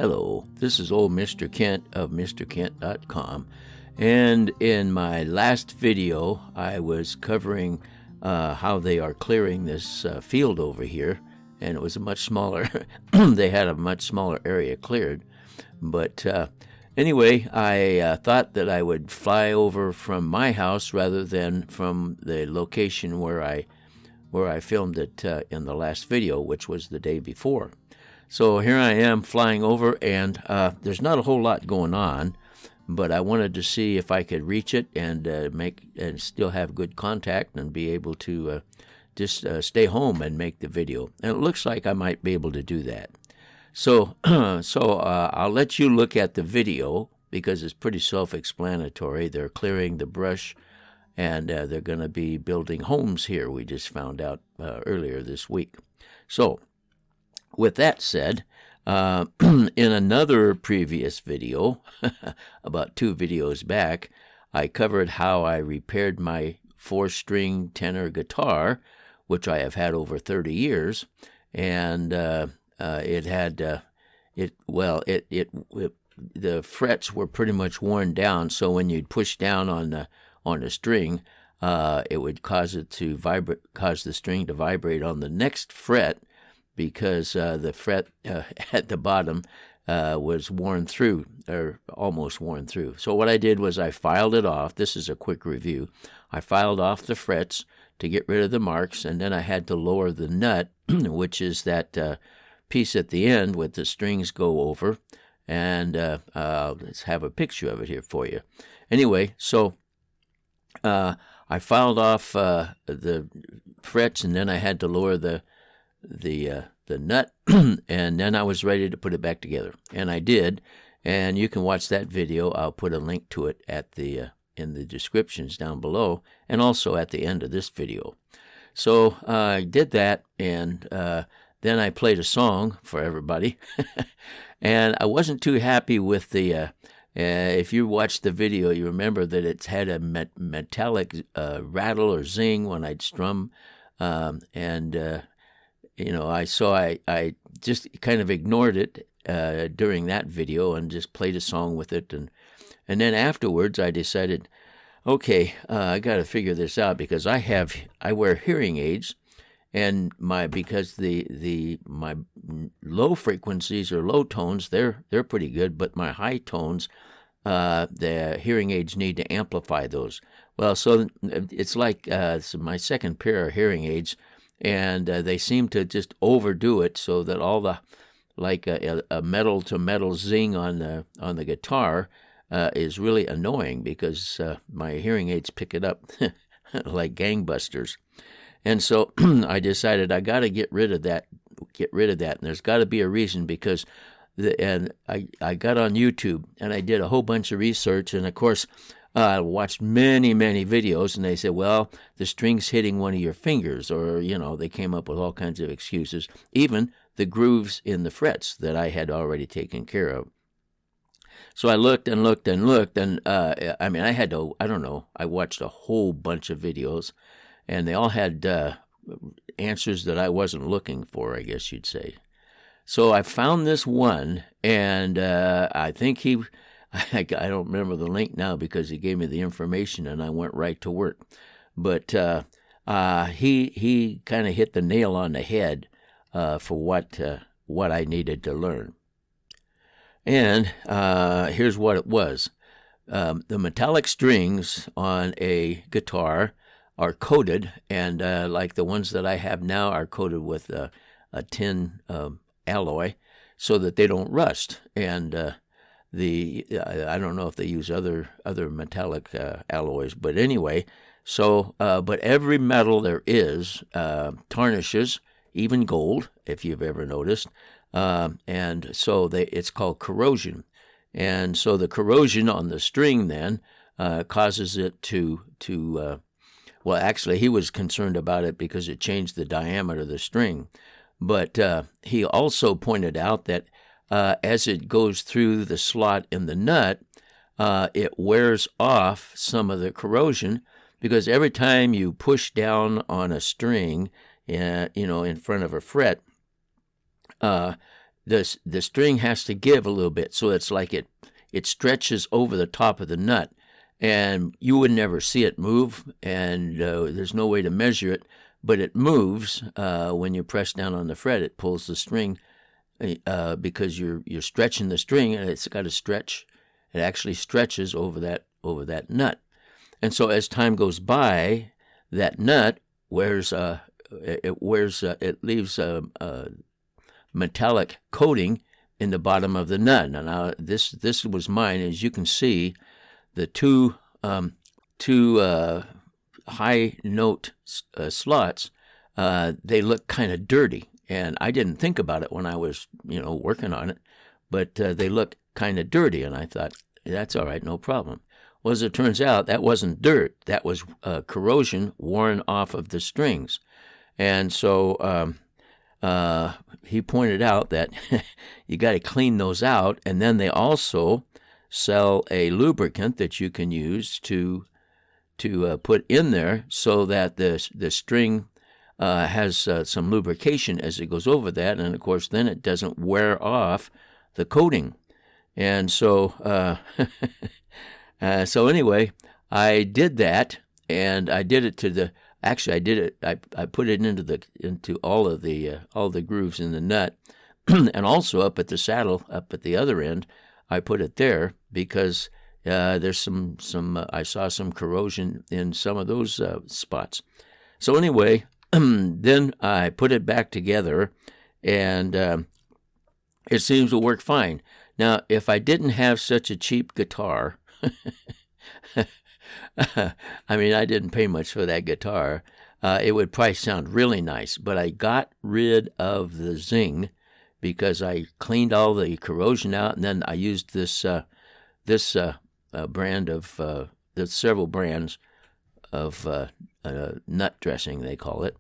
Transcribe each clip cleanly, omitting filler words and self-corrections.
Hello, this is old Mr. Kent of MrKent.com, and in my last video I was covering how they are clearing this field over here, and it was a much smaller, they had a much smaller area cleared, but anyway, I thought that I would fly over from my house rather than from the location where I filmed it in the last video, which was the day before. So here I am flying over, and there's not a whole lot going on, but I wanted to see if I could reach it and still have good contact and be able to just stay home and make the video. And it looks like I might be able to do that. So I'll let you look at the video because it's pretty self-explanatory. They're clearing the brush, and they're going to be building homes here. We just found out earlier this week. So with that said, in another previous video, about 2 videos back, I covered how I repaired my 4-string tenor guitar, which I have had over 30 years, and the frets were pretty much worn down. So when you'd push down on the string, it would cause the string to vibrate on the next fret, because the fret at the bottom was worn through, or almost worn through. So what I did was I filed it off. This is a quick review. I filed off the frets to get rid of the marks, and then I had to lower the nut, which is that piece at the end with the strings go over. And let's have a picture of it here for you. Anyway, so I filed off the frets, and then I had to lower the nut, and then I was ready to put it back together, and I did. And you can watch that video. I'll put a link to it at in the descriptions down below, and also at the end of this video. So I did that, and then I played a song for everybody, and I wasn't too happy with the. If you watched the video, you remember that it's had a metallic rattle or zing when I'd strum, and I just kind of ignored it during that video and just played a song with it, and then afterwards I decided, okay, I got to figure this out, because I wear hearing aids, and my low frequencies or low tones, they're pretty good, but my high tones, the hearing aids need to amplify those. Well, so it's like my second pair of hearing aids, and they seem to just overdo it, so that all the, like a metal to metal zing on the guitar is really annoying, because my hearing aids pick it up like gangbusters. And so I decided I got to get rid of that, and there's got to be a reason, because I got on YouTube and I did a whole bunch of research, and of course I watched many videos, and they said, well, the string's hitting one of your fingers, or they came up with all kinds of excuses, even the grooves in the frets that I had already taken care of. So I looked and looked and looked, and I watched a whole bunch of videos, and they all had answers that I wasn't looking for, I guess you'd say. So I found this one, and I think I don't remember the link now, because he gave me the information and I went right to work. But he kind of hit the nail on the head for what I needed to learn. And here's what it was. The metallic strings on a guitar are coated, and like the ones that I have now are coated with a tin alloy, so that they don't rust. And I don't know if they use other metallic alloys, but anyway, so but every metal there is tarnishes, even gold, if you've ever noticed, and so it's called corrosion. And so the corrosion on the string then causes it to well, actually he was concerned about it because it changed the diameter of the string, but he also pointed out that as it goes through the slot in the nut, it wears off some of the corrosion, because every time you push down on a string, in front of a fret, the string has to give a little bit, so it's like it stretches over the top of the nut, and you would never see it move, and there's no way to measure it, but it moves when you press down on the fret. It pulls the string because you're stretching the string, and it's got to stretch. It actually stretches over that nut, and so as time goes by, that nut wears it leaves a metallic coating in the bottom of the nut. Now this was mine. As you can see, the two high note slots, they look kind of dirty, and I didn't think about it when I was working on it, but they look kind of dirty, and I thought, that's all right, no problem. Well, as it turns out, that wasn't dirt. That was corrosion worn off of the strings. And so he pointed out that you got to clean those out, and then they also sell a lubricant that you can use to put in there so that the string has some lubrication as it goes over that, and of course then it doesn't wear off the coating. And so so anyway, I did that, and I did it to the. Actually, I did it. I put it into all the grooves in the nut, and also up at the saddle, up at the other end, I put it there because there's some I saw some corrosion in some of those spots. So anyway, then I put it back together, and it seems to work fine. Now, if I didn't have such a cheap guitar, I mean, I didn't pay much for that guitar, it would probably sound really nice, but I got rid of the zing because I cleaned all the corrosion out, and then I used this brand of, there's several brands of nut dressing, they call it,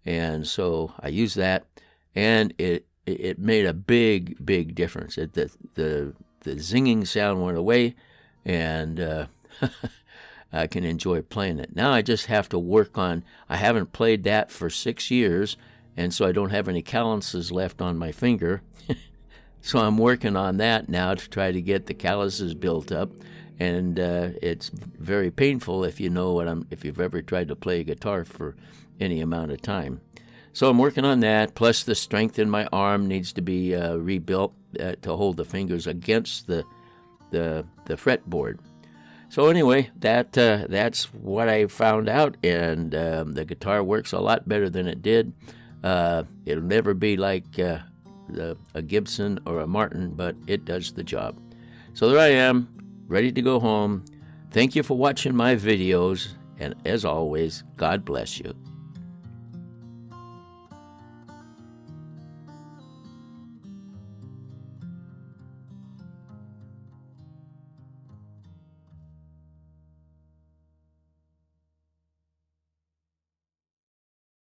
and so I used that, and it made a big difference. The zinging sound went away, and I can enjoy playing it. Now I just have to work on, I haven't played that for 6 years, and so I don't have any calluses left on my finger. So I'm working on that now to try to get the calluses built up, and it's very painful if you know if you've ever tried to play a guitar for any amount of time. So I'm working on that, plus the strength in my arm needs to be rebuilt to hold the fingers against the fretboard. So anyway, that's what I found out, and the guitar works a lot better than it did. It'll never be like a Gibson or a Martin, but it does the job. So there I am, ready to go home. Thank you for watching my videos, and as always, God bless you.